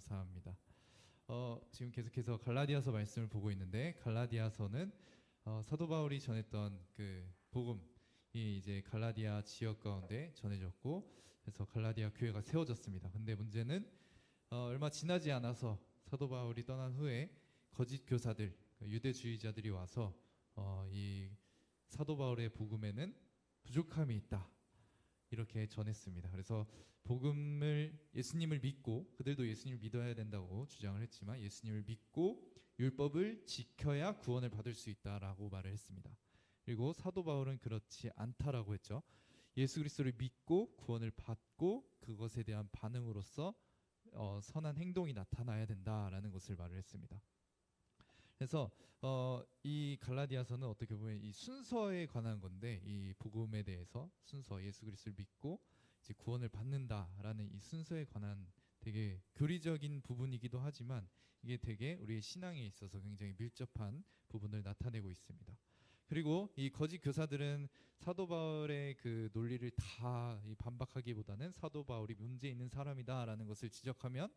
감사합니다. 지금 계속해서 갈라디아서 말씀을 보고 있는데 갈라디아서는 사도 바울이 전했던 그 복음이 이제 갈라디아 지역 가운데 전해졌고 그래서 갈라디아 교회가 세워졌습니다. 근데 문제는 얼마 지나지 않아서 사도 바울이 떠난 후에 거짓 교사들, 유대주의자들이 와서 이 사도 바울의 복음에는 부족함이 있다. 이렇게 전했습니다. 그래서 복음을 예수님을 믿고 그들도 예수님을 믿어야 된다고 주장을 했지만 예수님을 믿고 율법을 지켜야 구원을 받을 수 있다라고 말을 했습니다. 그리고 사도 바울은 그렇지 않다라고 했죠. 예수 그리스도를 믿고 구원을 받고 그것에 대한 반응으로서 선한 행동이 나타나야 된다라는 것을 말을 했습니다. 그래서 이 갈라디아서는 어떻게 보면 이 순서에 관한 건데 이 복음에 대해서 순서 예수 그리스도를 믿고 이제 구원을 받는다라는 이 순서에 관한 되게 교리적인 부분이기도 하지만 이게 되게 우리의 신앙에 있어서 굉장히 밀접한 부분을 나타내고 있습니다. 그리고 이 거짓 교사들은 사도 바울의 그 논리를 다 반박하기보다는 사도 바울이 문제 있는 사람이다라는 것을 지적하면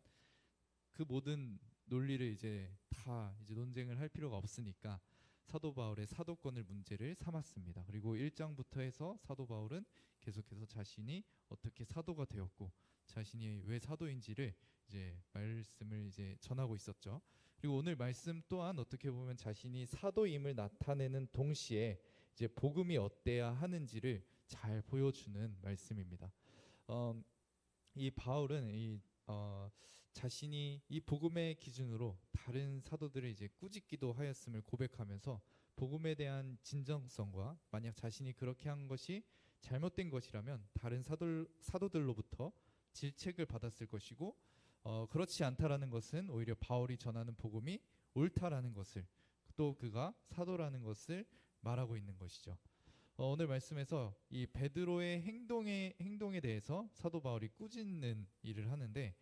그 모든 논리를 이제 다 이제 논쟁을 할 필요가 없으니까 사도 바울의 사도권을 문제를 삼았습니다. 그리고 1장부터 해서 사도 바울은 계속해서 자신이 어떻게 사도가 되었고 자신이 왜 사도인지를 이제 말씀을 이제 전하고 있었죠. 그리고 오늘 말씀 또한 어떻게 보면 자신이 사도임을 나타내는 동시에 이제 복음이 어때야 하는지를 잘 보여주는 말씀입니다. 이 바울은 자신이 이 복음의 기준으로 다른 사도들을 이제 꾸짖기도 하였음을 고백하면서 복음에 대한 진정성과 만약 자신이 그렇게 한 것이 잘못된 것이라면 다른 사도들로부터 질책을 받았을 것이고 그렇지 않다라는 것은 오히려 바울이 전하는 복음이 옳다라는 것을 또 그가 사도라는 것을 말하고 있는 것이죠. 오늘 말씀에서 이 베드로의 행동에 대해서 사도 바울이 꾸짖는 일을 하는데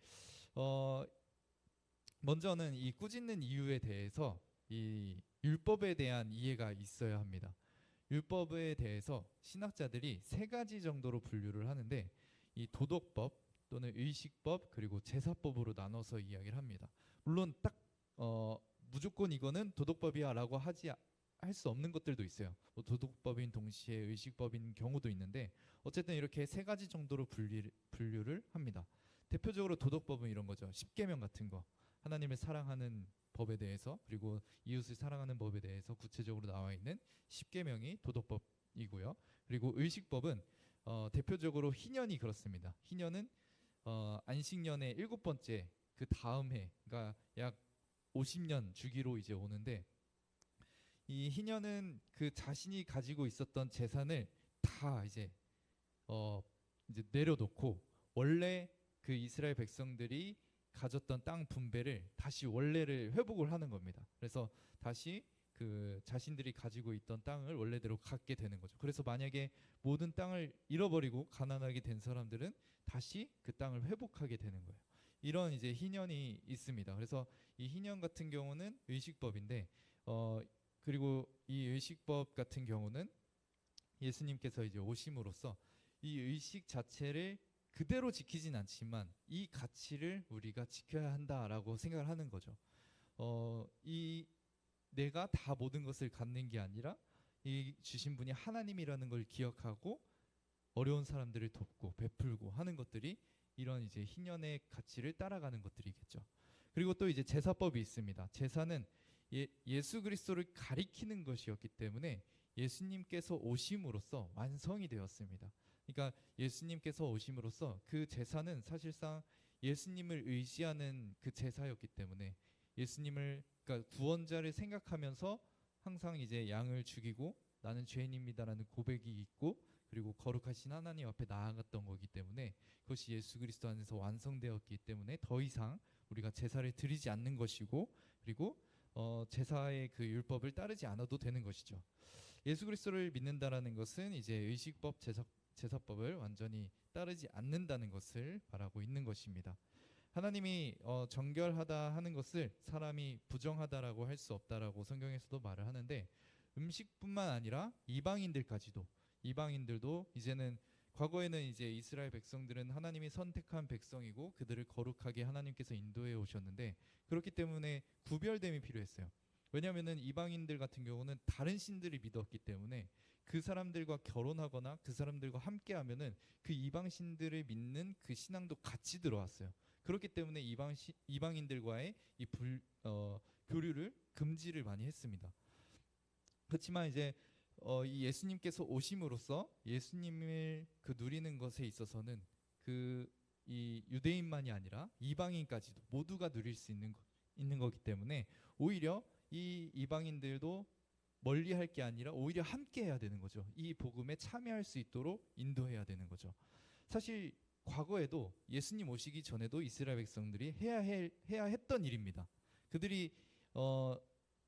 먼저는 이 꾸짖는 이유에 대해서 이 율법에 대한 이해가 있어야 합니다. 율법에 대해서 신학자들이 세 가지 정도로 분류를 하는데 이 도덕법 또는 의식법 그리고 제사법으로 나눠서 이야기를 합니다. 물론 딱 무조건 이거는 도덕법이야라고 할 수 없는 것들도 있어요. 뭐 도덕법인 동시에 의식법인 경우도 있는데 어쨌든 이렇게 세 가지 정도로 분류를 합니다. 대표적으로 도덕법은 이런 거죠. 십계명 같은 거, 하나님을 사랑하는 법에 대해서 그리고 이웃을 사랑하는 법에 대해서 구체적으로 나와 있는 십계명이 도덕법이고요. 그리고 의식법은 대표적으로 희년이 그렇습니다. 희년은 안식년의 7번째 그 다음 해, 그러니까 약 50년 주기로 이제 오는데 이 희년은 그 자신이 가지고 있었던 재산을 다 이제 내려놓고 원래 그 이스라엘 백성들이 가졌던 땅 분배를 다시 원래를 회복을 하는 겁니다. 그래서 다시 그 자신들이 가지고 있던 땅을 원래대로 갖게 되는 거죠. 그래서 만약에 모든 땅을 잃어버리고 가난하게 된 사람들은 다시 그 땅을 회복하게 되는 거예요. 이런 이제 희년이 있습니다. 그래서 이 희년 같은 경우는 의식법인데 그리고 이 의식법 같은 경우는 예수님께서 이제 오심으로써 이 의식 자체를 그대로 지키진 않지만 이 가치를 우리가 지켜야 한다라고 생각을 하는 거죠. 이 내가 다 모든 것을 갖는 게 아니라 이 주신 분이 하나님이라는 걸 기억하고 어려운 사람들을 돕고 베풀고 하는 것들이 이런 이제 희년의 가치를 따라가는 것들이겠죠. 그리고 또 이제 제사법이 있습니다. 제사는 예수 그리스도를 가리키는 것이었기 때문에 예수님께서 오심으로써 완성이 되었습니다. 그러니까 예수님께서 오심으로써 그 제사는 사실상 예수님을 의지하는 그 제사였기 때문에 예수님을 그러니까 구원자를 생각하면서 항상 이제 양을 죽이고 나는 죄인입니다라는 고백이 있고 그리고 거룩하신 하나님 앞에 나아갔던 거기 때문에 그것이 예수 그리스도 안에서 완성되었기 때문에 더 이상 우리가 제사를 드리지 않는 것이고 그리고 제사의 그 율법을 따르지 않아도 되는 것이죠. 예수 그리스도를 믿는다라는 것은 이제 의식법, 제사법을 완전히 따르지 않는다는 것을 말하고 있는 것입니다. 하나님이 정결하다 하는 것을 사람이 부정하다라고 할 수 없다라고 성경에서도 말을 하는데 음식뿐만 아니라 이방인들도 이제는 과거에는 이제 이스라엘 백성들은 하나님이 선택한 백성이고 그들을 거룩하게 하나님께서 인도해 오셨는데 그렇기 때문에 구별됨이 필요했어요. 왜냐하면은 이방인들 같은 경우는 다른 신들을 믿었기 때문에 그 사람들과 결혼하거나 그 사람들과 함께하면은 그 이방 신들을 믿는 그 신앙도 같이 들어왔어요. 그렇기 때문에 이방인들과의 교류를 금지를 많이 했습니다. 그렇지만 이제 이 예수님께서 오심으로써 예수님을 그 누리는 것에 있어서는 그 이 유대인만이 아니라 이방인까지도 모두가 누릴 수 있는 거기 때문에 오히려 이 이방인들도 멀리 할 게 아니라 오히려 함께 해야 되는 거죠. 이 복음에 참여할 수 있도록 인도해야 되는 거죠. 사실 과거에도 예수님 오시기 전에도 이스라엘 백성들이 해야 했던 일입니다. 그들이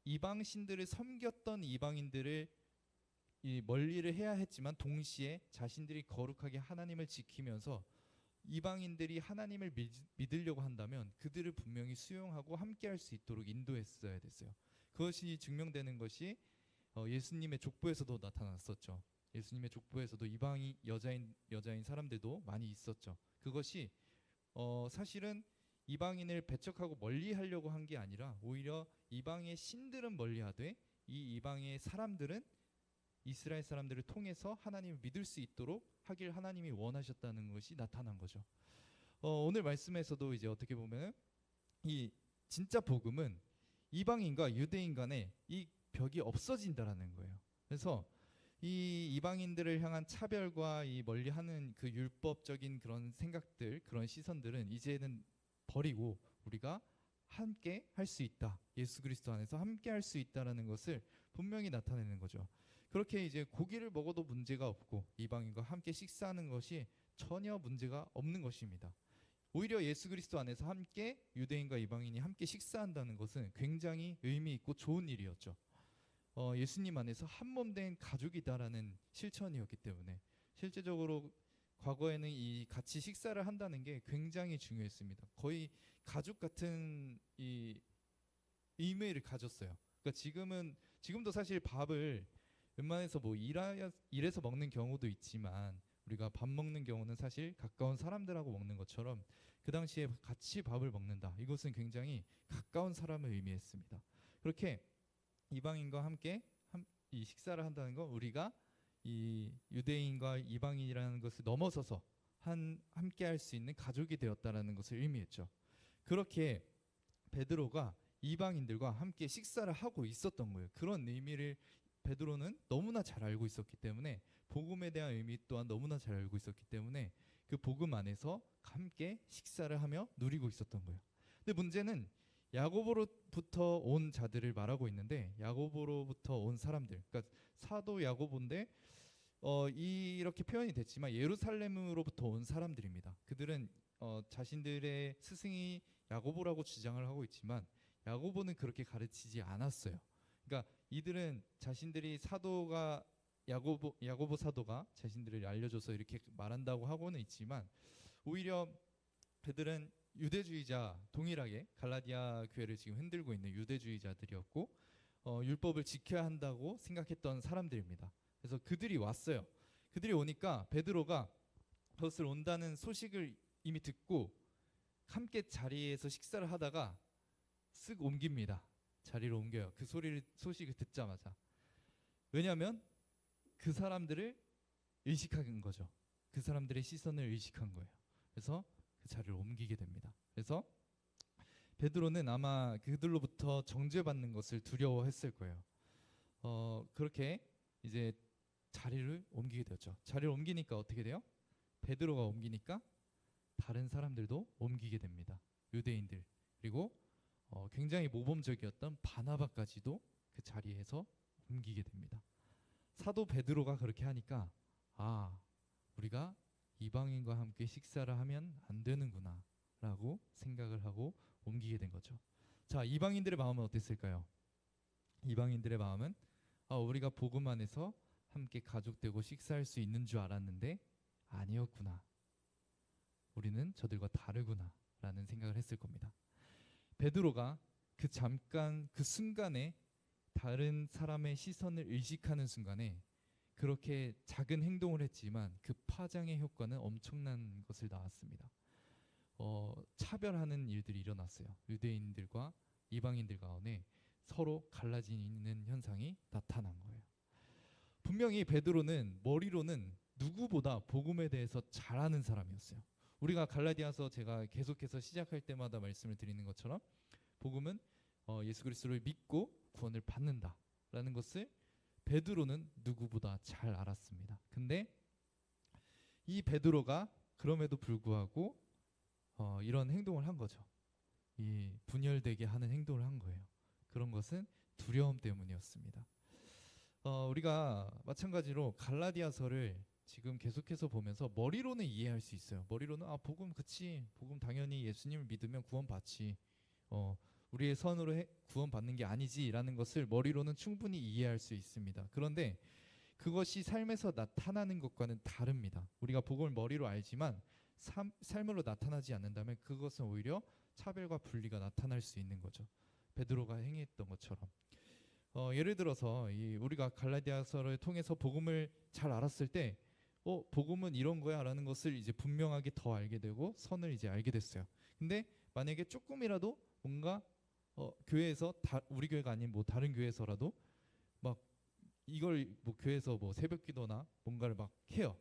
이방 신들을 섬겼던 이방인들을 이 멀리를 해야 했지만 동시에 자신들이 거룩하게 하나님을 지키면서 이방인들이 하나님을 믿으려고 한다면 그들을 분명히 수용하고 함께할 수 있도록 인도했어야 됐어요. 그것이 증명되는 것이 예수님의 족보에서도 나타났었죠. 예수님의 족보에서도 이방인 여자인 사람들도 많이 있었죠. 그것이 사실은 이방인을 배척하고 멀리하려고 한 게 아니라 오히려 이방의 신들은 멀리하되 이 이방의 사람들은 이스라엘 사람들을 통해서 하나님을 믿을 수 있도록 하길 하나님이 원하셨다는 것이 나타난 거죠. 오늘 말씀에서도 이제 어떻게 보면 이 진짜 복음은 이방인과 유대인 간에 이 벽이 없어진다라는 거예요. 그래서 이 이방인들을 향한 차별과 이 멀리하는 그 율법적인 그런 생각들, 그런 시선들은 이제는 버리고 우리가 함께 할 수 있다. 예수 그리스도 안에서 함께 할 수 있다라는 것을 분명히 나타내는 거죠. 그렇게 이제 고기를 먹어도 문제가 없고 이방인과 함께 식사하는 것이 전혀 문제가 없는 것입니다. 오히려 예수 그리스도 안에서 함께 유대인과 이방인이 함께 식사한다는 것은 굉장히 의미 있고 좋은 일이었죠. 예수님 안에서 한 몸 된 가족이다라는 실천이었기 때문에 실제적으로 과거에는 이 같이 식사를 한다는 게 굉장히 중요했습니다. 거의 가족 같은 이 의미를 가졌어요. 그러니까 지금도 사실 밥을 웬만해서 뭐 일해서 먹는 경우도 있지만 우리가 밥 먹는 경우는 사실 가까운 사람들하고 먹는 것처럼 그 당시에 같이 밥을 먹는다. 이것은 굉장히 가까운 사람을 의미했습니다. 그렇게 이방인과 함께 이 식사를 한다는 건 우리가 이 유대인과 이방인이라는 것을 넘어서서 함께 할 수 있는 가족이 되었다라는 것을 의미했죠. 그렇게 베드로가 이방인들과 함께 식사를 하고 있었던 거예요. 그런 의미를 베드로는 너무나 잘 알고 있었기 때문에 복음에 대한 의미 또한 너무나 잘 알고 있었기 때문에 그 복음 안에서 함께 식사를 하며 누리고 있었던 거예요. 근데 문제는 야고보로부터 온 자들을 말하고 있는데 야고보로부터 온 사람들, 그러니까 사도 야고보인데 이렇게 표현이 됐지만 예루살렘으로부터 온 사람들입니다. 그들은 자신들의 스승이 야고보라고 주장을 하고 있지만 야고보는 그렇게 가르치지 않았어요. 그러니까 이들은 자신들이 사도가 야고보 사도가 자신들을 알려줘서 이렇게 말한다고 하고는 있지만 오히려 그들은 유대주의자, 동일하게 갈라디아 교회를 지금 흔들고 있는 유대주의자들이었고 율법을 지켜야 한다고 생각했던 사람들입니다. 그래서 그들이 왔어요. 그들이 오니까 베드로가 그것을 온다는 소식을 이미 듣고 함께 자리에서 식사를 하다가 쓱 옮깁니다. 자리를 옮겨요. 그 소식을 듣자마자. 왜냐하면 그 사람들을 의식한 거죠. 그 사람들의 시선을 의식한 거예요. 그래서 그 자리를 옮기게 됩니다. 그래서 베드로는 아마 그들로부터 정죄받는 것을 두려워했을 거예요. 그렇게 이제 자리를 옮기게 되었죠. 자리를 옮기니까 어떻게 돼요? 베드로가 옮기니까 다른 사람들도 옮기게 됩니다. 유대인들 그리고 굉장히 모범적이었던 바나바까지도 그 자리에서 옮기게 됩니다. 사도 베드로가 그렇게 하니까 우리가 이방인과 함께 식사를 하면 안 되는구나 라고 생각을 하고 옮기게 된 거죠. 자, 이방인들의 마음은 어땠을까요? 이방인들의 마음은 우리가 복음 안에서 함께 가족되고 식사할 수 있는 줄 알았는데 아니었구나. 우리는 저들과 다르구나 라는 생각을 했을 겁니다. 베드로가 그 순간에 다른 사람의 시선을 의식하는 순간에 그렇게 작은 행동을 했지만 그 파장의 효과는 엄청난 것을 낳았습니다. 차별하는 일들이 일어났어요. 유대인들과 이방인들 가운데 서로 갈라지는 현상이 나타난 거예요. 분명히 베드로는 머리로는 누구보다 복음에 대해서 잘 아는 사람이었어요. 우리가 갈라디아서 제가 계속해서 시작할 때마다 말씀을 드리는 것처럼 복음은 예수 그리스도를 믿고 구원을 받는다라는 것을 베드로는 누구보다 잘 알았습니다. 근데 이 베드로가 그럼에도 불구하고 이런 행동을 한 거죠. 이 분열되게 하는 행동을 한 거예요. 그런 것은 두려움 때문이었습니다. 우리가 마찬가지로 갈라디아서를 지금 계속해서 보면서 머리로는 이해할 수 있어요. 머리로는 복음 그치, 복음 당연히 예수님을 믿으면 구원 받지. 우리의 선으로 구원 받는 게 아니지라는 것을 머리로는 충분히 이해할 수 있습니다. 그런데 그것이 삶에서 나타나는 것과는 다릅니다. 우리가 복음을 머리로 알지만 삶으로 나타나지 않는다면 그것은 오히려 차별과 분리가 나타날 수 있는 거죠. 베드로가 행했던 것처럼. 예를 들어서 우리가 갈라디아서를 통해서 복음을 잘 알았을 때 복음은 이런 거야라는 것을 이제 분명하게 더 알게 되고 선을 이제 알게 됐어요. 근데 만약에 조금이라도 뭔가 교회에서 우리 교회가 아닌 뭐 다른 교회에서라도 막 이걸 뭐 교회에서 뭐 새벽기도나 뭔가를 막 해요.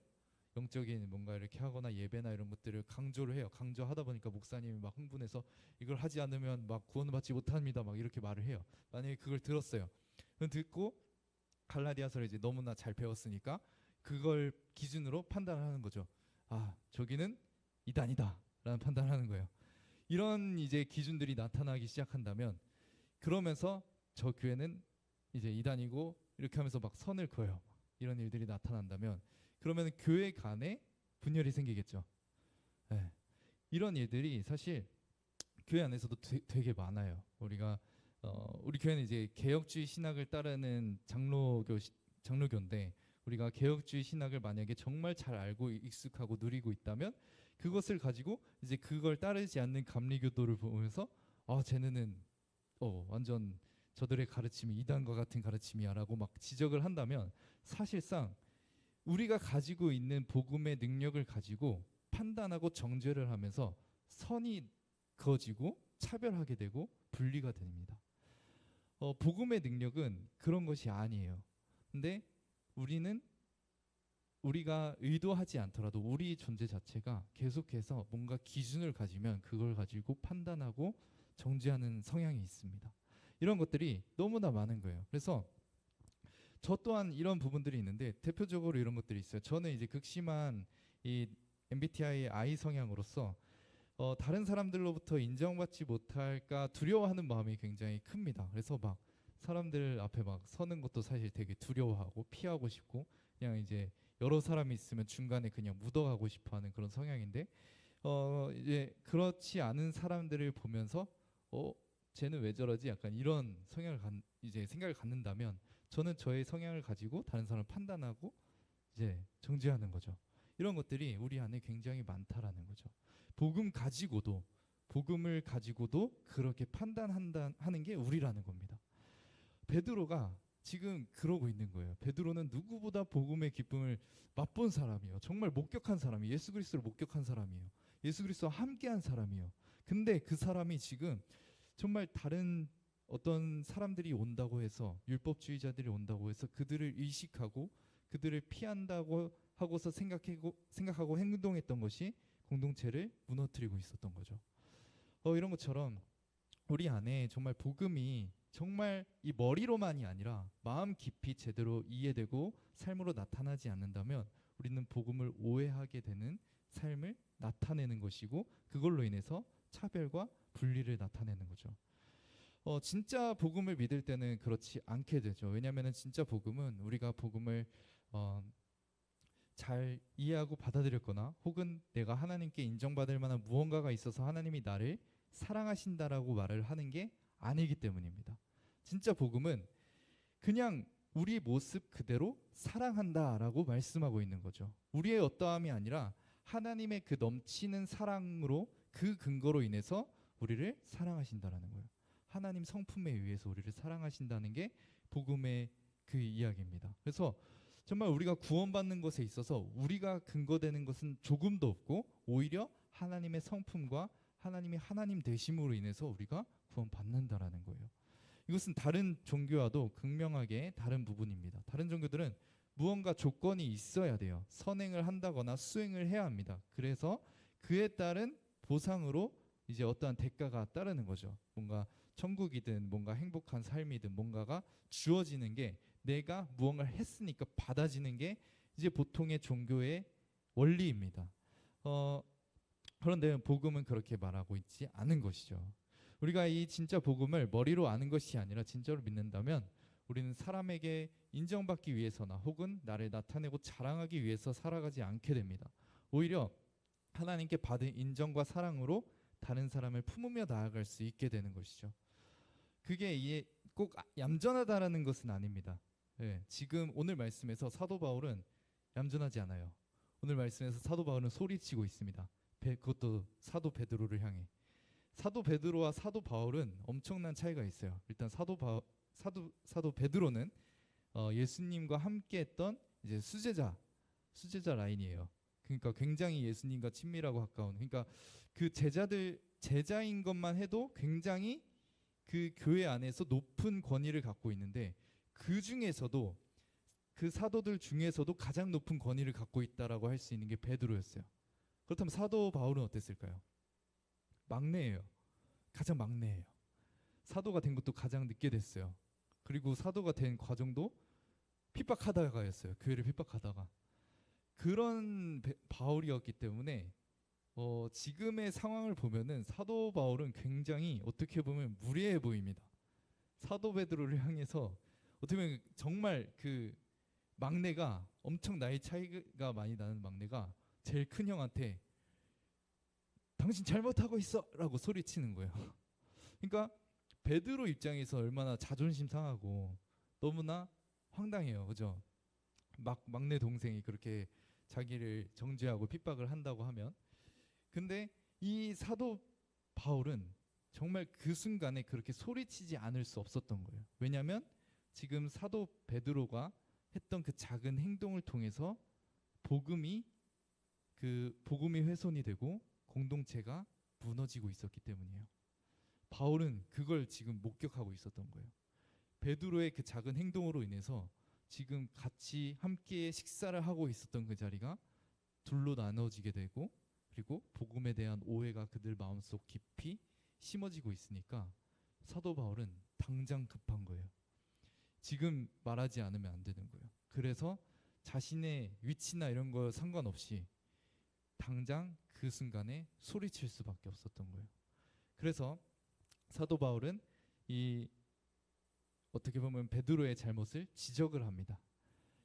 영적인 뭔가 이렇게 하거나 예배나 이런 것들을 강조를 해요. 강조하다 보니까 목사님이 막 흥분해서 이걸 하지 않으면 막 구원을 받지 못합니다. 막 이렇게 말을 해요. 만약에 그걸 들었어요. 그럼 듣고 갈라디아서를 이제 너무나 잘 배웠으니까 그걸 기준으로 판단을 하는 거죠. 저기는 이단이다라는 판단을 하는 거예요. 이런 이제 기준들이 나타나기 시작한다면 그러면서 저 교회는 이제 이단이고 이렇게 하면서 막 선을 그어요. 이런 일들이 나타난다면 그러면 교회 간에 분열이 생기겠죠. 네. 이런 일들이 사실 교회 안에서도 되게 많아요. 우리 교회는 이제 개혁주의 신학을 따르는 장로교인데 우리가 개혁주의 신학을 만약에 정말 잘 알고 익숙하고 누리고 있다면 그것을 가지고 이제 그걸 따르지 않는 감리교도를 보면서 쟤네는 완전 저들의 가르침이 이단과 같은 가르침이야라고 막 지적을 한다면 사실상 우리가 가지고 있는 복음의 능력을 가지고 판단하고 정죄를 하면서 선이 그어지고 차별하게 되고 분리가 됩니다. 복음의 능력은 그런 것이 아니에요. 근데 우리가 의도하지 않더라도 우리 존재 자체가 계속해서 뭔가 기준을 가지면 그걸 가지고 판단하고 정죄하는 성향이 있습니다. 이런 것들이 너무나 많은 거예요. 그래서 저 또한 이런 부분들이 있는데 대표적으로 이런 것들이 있어요. 저는 이제 극심한 이 MBTI I 성향으로서 다른 사람들로부터 인정받지 못할까 두려워하는 마음이 굉장히 큽니다. 그래서 막 사람들 앞에 막 서는 것도 사실 되게 두려워하고 피하고 싶고 그냥 이제 여러 사람이 있으면 중간에 그냥 묻어가고 싶어하는 그런 성향인데 이제 그렇지 않은 사람들을 보면서 쟤는 왜 저러지? 약간 이런 이제 생각을 갖는다면 저는 저의 성향을 가지고 다른 사람을 판단하고 이제 정죄하는 거죠. 이런 것들이 우리 안에 굉장히 많다라는 거죠. 복음을 가지고도 그렇게 판단하는 게 우리라는 겁니다. 베드로가 지금 그러고 있는 거예요. 베드로는 누구보다 복음의 기쁨을 맛본 사람이에요. 정말 목격한 사람이에요. 예수 그리스도를 목격한 사람이에요. 예수 그리스도와 함께한 사람이에요. 근데 그 사람이 지금 정말 다른 어떤 사람들이 온다고 해서 율법주의자들이 온다고 해서 그들을 의식하고 그들을 피한다고 하고서 생각하고 행동했던 것이 공동체를 무너뜨리고 있었던 거죠. 이런 것처럼 우리 안에 정말 복음이 정말 이 머리로만이 아니라 마음 깊이 제대로 이해되고 삶으로 나타나지 않는다면 우리는 복음을 오해하게 되는 삶을 나타내는 것이고 그걸로 인해서 차별과 분리를 나타내는 거죠. 진짜 복음을 믿을 때는 그렇지 않게 되죠. 왜냐하면 진짜 복음은 우리가 복음을 잘 이해하고 받아들였거나 혹은 내가 하나님께 인정받을 만한 무언가가 있어서 하나님이 나를 사랑하신다라고 말을 하는 게 아니기 때문입니다. 진짜 복음은 그냥 우리 모습 그대로 사랑한다라고 말씀하고 있는 거죠. 우리의 어떠함이 아니라 하나님의 그 넘치는 사랑으로 그 근거로 인해서 우리를 사랑하신다라는 거예요. 하나님 성품에 의해서 우리를 사랑하신다는 게 복음의 그 이야기입니다. 그래서 정말 우리가 구원받는 것에 있어서 우리가 근거되는 것은 조금도 없고 오히려 하나님의 성품과 하나님의 하나님 되심으로 인해서 우리가 구원받는다라는 거예요. 이것은 다른 종교와도 극명하게 다른 부분입니다. 다른 종교들은 무언가 조건이 있어야 돼요. 선행을 한다거나 수행을 해야 합니다. 그래서 그에 따른 보상으로 이제 어떠한 대가가 따르는 거죠. 뭔가 천국이든 뭔가 행복한 삶이든 뭔가가 주어지는 게 내가 무언가를 했으니까 받아지는 게 이제 보통의 종교의 원리입니다. 그런데 복음은 그렇게 말하고 있지 않은 것이죠. 우리가 이 진짜 복음을 머리로 아는 것이 아니라 진짜로 믿는다면 우리는 사람에게 인정받기 위해서나 혹은 나를 나타내고 자랑하기 위해서 살아가지 않게 됩니다. 오히려 하나님께 받은 인정과 사랑으로 다른 사람을 품으며 나아갈 수 있게 되는 것이죠. 그게 이게 꼭 얌전하다라는 것은 아닙니다. 네, 지금 오늘 말씀에서 사도 바울은 얌전하지 않아요. 오늘 말씀에서 사도 바울은 소리치고 있습니다. 그것도 사도 베드로를 향해. 사도 베드로와 사도 바울은 엄청난 차이가 있어요. 일단 사도 베드로는 예수님과 함께했던 이제 수제자 라인이에요. 그러니까 굉장히 예수님과 친밀하고 가까운. 그러니까 그 제자인 것만 해도 굉장히 그 교회 안에서 높은 권위를 갖고 있는데 그 중에서도 그 사도들 중에서도 가장 높은 권위를 갖고 있다라고 할 수 있는 게 베드로였어요. 그렇다면 사도 바울은 어땠을까요? 막내예요. 가장 막내예요. 사도가 된 것도 가장 늦게 됐어요. 그리고 사도가 된 과정도 핍박하다가였어요. 교회를 핍박하다가. 그런 바울이었기 때문에 지금의 상황을 보면은 사도 바울은 굉장히 어떻게 보면 무례해 보입니다. 사도 베드로를 향해서 어떻게 보면 정말 그 막내가 엄청 나이 차이가 많이 나는 막내가 제일 큰 형한테 당신 잘못하고 있어라고 소리치는 거예요. 그러니까 베드로 입장에서 얼마나 자존심 상하고 너무나 황당해요, 그죠? 막내 동생이 그렇게 자기를 정죄하고 핍박을 한다고 하면, 근데 이 사도 바울은 정말 그 순간에 그렇게 소리치지 않을 수 없었던 거예요. 왜냐하면 지금 사도 베드로가 했던 그 작은 행동을 통해서 복음이 훼손이 되고 공동체가 무너지고 있었기 때문이에요. 바울은 그걸 지금 목격하고 있었던 거예요. 베드로의 그 작은 행동으로 인해서 지금 같이 함께 식사를 하고 있었던 그 자리가 둘로 나눠지게 되고, 그리고 복음에 대한 오해가 그들 마음속 깊이 심어지고 있으니까 사도 바울은 당장 급한 거예요. 지금 말하지 않으면 안 되는 거예요. 그래서 자신의 위치나 이런 거 상관없이 당장 그 순간에 소리칠 수밖에 없었던 거예요. 그래서 사도 바울은 이 어떻게 보면 베드로의 잘못을 지적을 합니다.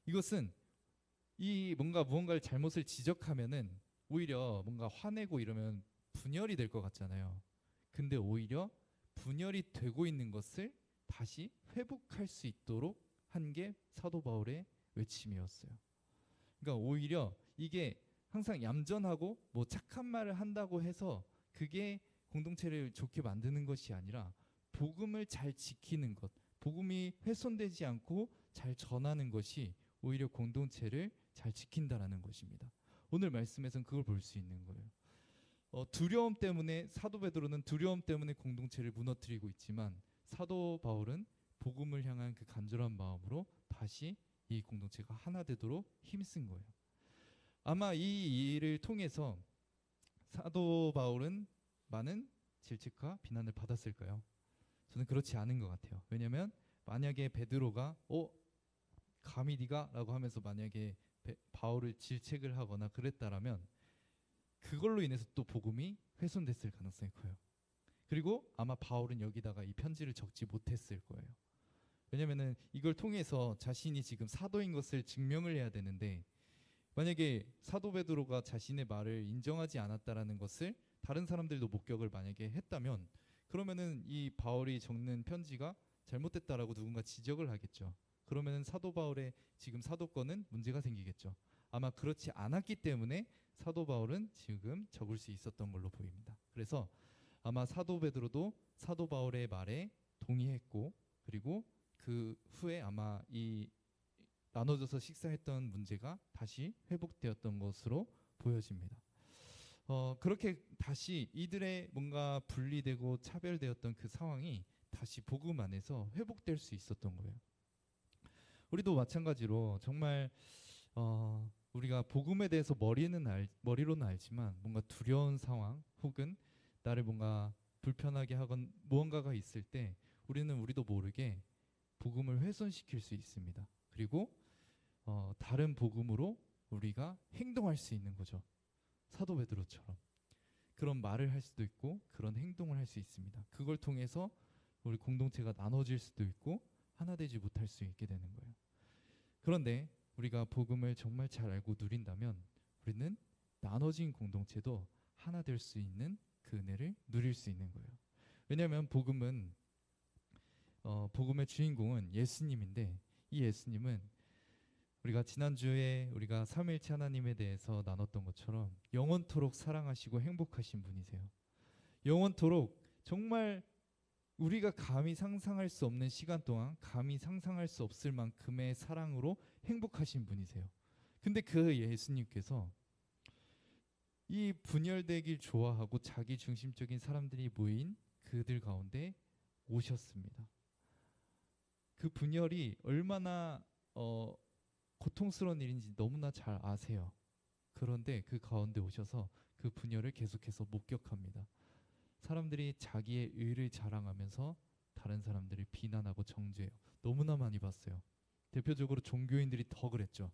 이것은 이 무언가를 잘못을 지적하면은 오히려 뭔가 화내고 이러면 분열이 될 것 같잖아요. 근데 오히려 분열이 되고 있는 것을 다시 회복할 수 있도록 한 게 사도 바울의 외침이었어요. 그러니까 오히려 이게 항상 얌전하고 뭐 착한 말을 한다고 해서 그게 공동체를 좋게 만드는 것이 아니라 복음을 잘 지키는 것, 복음이 훼손되지 않고 잘 전하는 것이 오히려 공동체를 잘 지킨다라는 것입니다. 오늘 말씀에서는 그걸 볼 수 있는 거예요. 두려움 때문에 사도 베드로는 두려움 때문에 공동체를 무너뜨리고 있지만 사도 바울은 복음을 향한 그 간절한 마음으로 다시 이 공동체가 하나 되도록 힘쓴 거예요. 아마 이 일을 통해서 사도 바울은 많은 질책과 비난을 받았을까요? 저는 그렇지 않은 것 같아요. 왜냐하면 만약에 베드로가 감히 네가 라고 하면서 만약에 바울을 질책을 하거나 그랬다라면 그걸로 인해서 또 복음이 훼손됐을 가능성이 커요. 그리고 아마 바울은 여기다가 이 편지를 적지 못했을 거예요. 왜냐면은 이걸 통해서 자신이 지금 사도인 것을 증명을 해야 되는데, 만약에 사도 베드로가 자신의 말을 인정하지 않았다라는 것을 다른 사람들도 목격을 만약에 했다면, 그러면은 이 바울이 적는 편지가 잘못됐다라고 누군가 지적을 하겠죠. 그러면은 사도 바울의 지금 사도권은 문제가 생기겠죠. 아마 그렇지 않았기 때문에 사도 바울은 지금 적을 수 있었던 걸로 보입니다. 그래서 아마 사도 베드로도 사도 바울의 말에 동의했고, 그리고 그 후에 아마 이 나눠져서 식사했던 문제가 다시 회복되었던 것으로 보여집니다. 그렇게 다시 이들의 뭔가 분리되고 차별되었던 그 상황이 다시 복음 안에서 회복될 수 있었던 거예요. 우리도 마찬가지로 정말 우리가 복음에 대해서 머리로는 알지만 뭔가 두려운 상황 혹은 나를 뭔가 불편하게 하건 무언가가 있을 때 우리도 모르게 복음을 훼손시킬 수 있습니다. 그리고 다른 복음으로 우리가 행동할 수 있는 거죠. 사도 베드로처럼 그런 말을 할 수도 있고 그런 행동을 할 수 있습니다. 그걸 통해서 우리 공동체가 나눠질 수도 있고 하나 되지 못할 수 있게 되는 거예요. 그런데 우리가 복음을 정말 잘 알고 누린다면 우리는 나눠진 공동체도 하나 될 수 있는 그 은혜를 누릴 수 있는 거예요. 왜냐하면 복음의 주인공은 예수님인데 이 예수님은 우리가 지난주에 우리가 삼위일체 하나님에 대해서 나눴던 것처럼 영원토록 사랑하시고 행복하신 분이세요. 영원토록 정말 우리가 감히 상상할 수 없는 시간 동안 감히 상상할 수 없을 만큼의 사랑으로 행복하신 분이세요. 근데 그 예수님께서 이 분열되길 좋아하고 자기 중심적인 사람들이 모인 그들 가운데 오셨습니다. 그 분열이 얼마나 고통스러운 일인지 너무나 잘 아세요. 그런데 그 가운데 오셔서 그 분열을 계속해서 목격합니다. 사람들이 자기의 의를 자랑하면서 다른 사람들을 비난하고 정죄해요. 너무나 많이 봤어요. 대표적으로 종교인들이 더 그랬죠.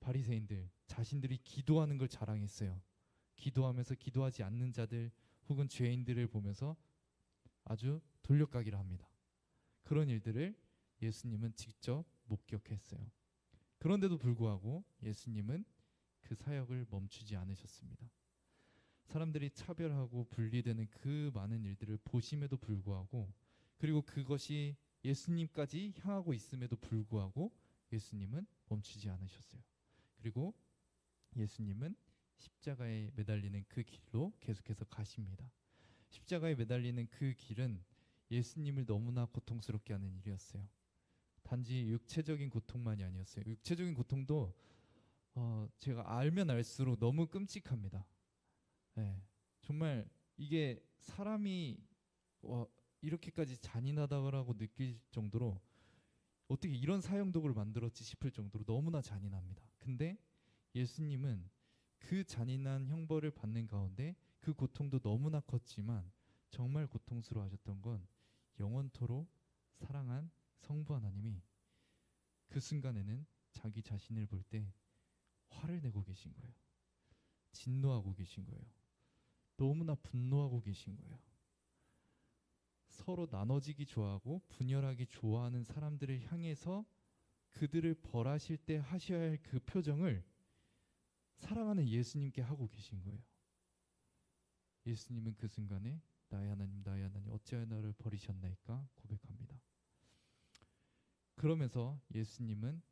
바리새인들 자신들이 기도하는 걸 자랑했어요. 기도하면서 기도하지 않는 자들 혹은 죄인들을 보면서 아주 돌려가기를 합니다. 그런 일들을 예수님은 직접 목격했어요. 그런데도 불구하고 예수님은 그 사역을 멈추지 않으셨습니다. 사람들이 차별하고 분리되는 그 많은 일들을 보심에도 불구하고 그리고 그것이 예수님까지 향하고 있음에도 불구하고 예수님은 멈추지 않으셨어요. 그리고 예수님은 십자가에 매달리는 그 길로 계속해서 가십니다. 십자가에 매달리는 그 길은 예수님을 너무나 고통스럽게 하는 일이었어요. 단지 육체적인 고통만이 아니었어요. 육체적인 고통도 제가 알면 알수록 너무 끔찍합니다. 네, 정말 이게 사람이 이렇게까지 잔인하다고 느낄 정도로 어떻게 이런 사형독을 만들었지 싶을 정도로 너무나 잔인합니다. 근데 예수님은 그 잔인한 형벌을 받는 가운데 그 고통도 너무나 컸지만 정말 고통스러워하셨던 건 영원토록 사랑한 성부 하나님이 그 순간에는 자기 자신을 볼 때 화를 내고 계신 거예요. 진노하고 계신 거예요. 너무나 분노하고 계신 거예요. 서로 나눠지기 좋아하고 분열하기 좋아하는 사람들을 향해서 그들을 벌하실 때 하셔야 할 그 표정을 사랑하는 예수님께 하고 계신 거예요. 예수님은 그 순간에 나의 하나님 어찌하여 나를 버리셨나이까 고백합니다. 그러면서 예수님은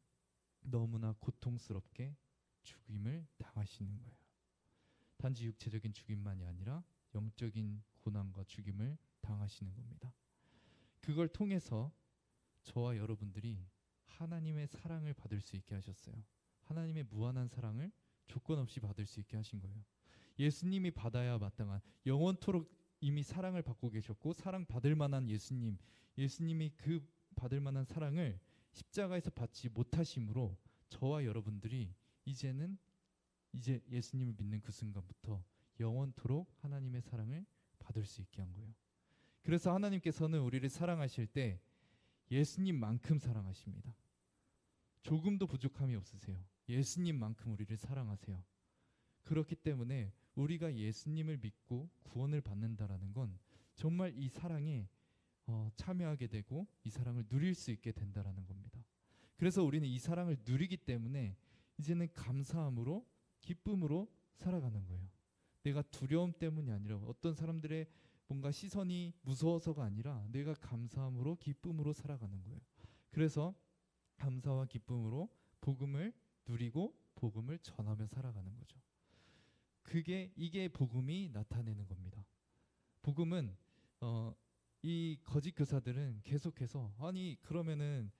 너무나 고통스럽게 죽임을 당하시는 거예요. 단지 육체적인 죽임만이 아니라 영적인 고난과 죽임을 당하시는 겁니다. 그걸 통해서 저와 여러분들이 하나님의 사랑을 받을 수 있게 하셨어요. 하나님의 무한한 사랑을 조건 없이 받을 수 있게 하신 거예요. 예수님이 받아야 마땅한 영원토록 이미 사랑을 받고 계셨고 사랑받을 만한 예수님이 그 받을 만한 사랑을 십자가에서 받지 못하심으로 저와 여러분들이 이제 예수님을 믿는 그 순간부터 영원토록 하나님의 사랑을 받을 수 있게 한 거예요. 그래서 하나님께서는 우리를 사랑하실 때 예수님만큼 사랑하십니다. 조금도 부족함이 없으세요. 예수님만큼 우리를 사랑하세요. 그렇기 때문에 우리가 예수님을 믿고 구원을 받는다라는 건 정말 이 사랑에 참여하게 되고 이 사랑을 누릴 수 있게 된다라는 겁니다. 그래서 우리는 이 사랑을 누리기 때문에 이제는 감사함으로 기쁨으로 살아가는 거예요. 내가 두려움 때문이 아니라 어떤 사람들의 뭔가 시선이 무서워서가 아니라 내가 감사함으로 기쁨으로 살아가는 거예요. 그래서 감사와 기쁨으로 복음을 누리고 복음을 전하며 살아가는 거죠. 이게 복음이 나타내는 겁니다. 복음은 이 거짓 교사들은 계속해서 아니 그러면은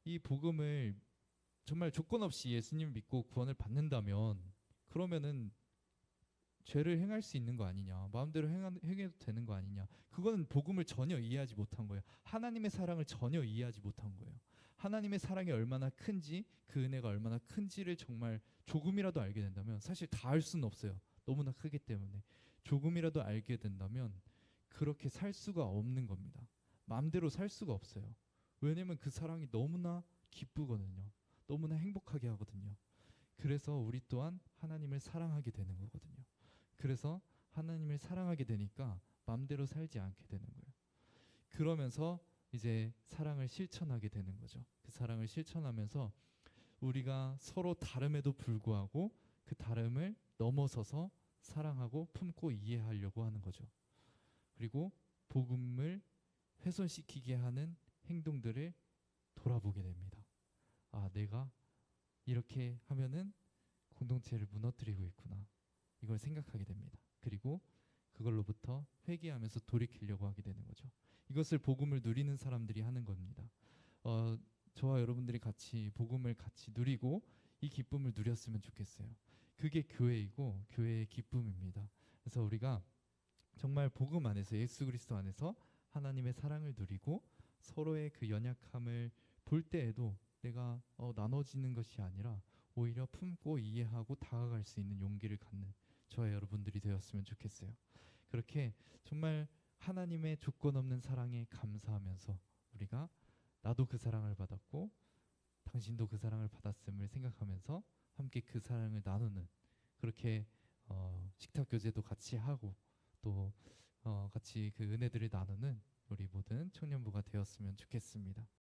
이 복음을 정말 조건 없이 예수님 믿고 구원을 받는다면 그러면은 죄를 행할 수 있는 거 아니냐, 마음대로 행해도 되는 거 아니냐. 그거는 복음을 전혀 이해하지 못한 거예요. 하나님의 사랑을 전혀 이해하지 못한 거예요. 하나님의 사랑이 얼마나 큰지, 그 은혜가 얼마나 큰지를 정말 조금이라도 알게 된다면, 사실 다 알 수는 없어요. 너무나 크기 때문에. 조금이라도 알게 된다면 그렇게 살 수가 없는 겁니다. 마음대로 살 수가 없어요. 왜냐면 그 사랑이 너무나 기쁘거든요. 너무나 행복하게 하거든요. 그래서 우리 또한 하나님을 사랑하게 되는 거거든요. 그래서 하나님을 사랑하게 되니까 마음대로 살지 않게 되는 거예요. 그러면서 이제 사랑을 실천하게 되는 거죠. 그 사랑을 실천하면서 우리가 서로 다름에도 불구하고 그 다름을 넘어서서 사랑하고 품고 이해하려고 하는 거죠. 그리고 복음을 훼손시키게 하는 행동들을 돌아보게 됩니다. 아, 내가 이렇게 하면은 공동체를 무너뜨리고 있구나. 이걸 생각하게 됩니다. 그리고 그걸로부터 회개하면서 돌이키려고 하게 되는 거죠. 이것을 복음을 누리는 사람들이 하는 겁니다. 저와 여러분들이 같이 복음을 같이 누리고 이 기쁨을 누렸으면 좋겠어요. 그게 교회이고 교회의 기쁨입니다. 그래서 우리가 정말 복음 안에서, 예수 그리스도 안에서 하나님의 사랑을 누리고 서로의 그 연약함을 볼 때에도 내가 나눠지는 것이 아니라 오히려 품고 이해하고 다가갈 수 있는 용기를 갖는 저와 여러분들이 되었으면 좋겠어요. 그렇게 정말 하나님의 조건 없는 사랑에 감사하면서 우리가 나도 그 사랑을 받았고 당신도 그 사랑을 받았음을 생각하면서 함께 그 사랑을 나누는, 그렇게 식탁 교제도 같이 하고 또 같이 그 은혜들을 나누는 우리 모든 청년부가 되었으면 좋겠습니다.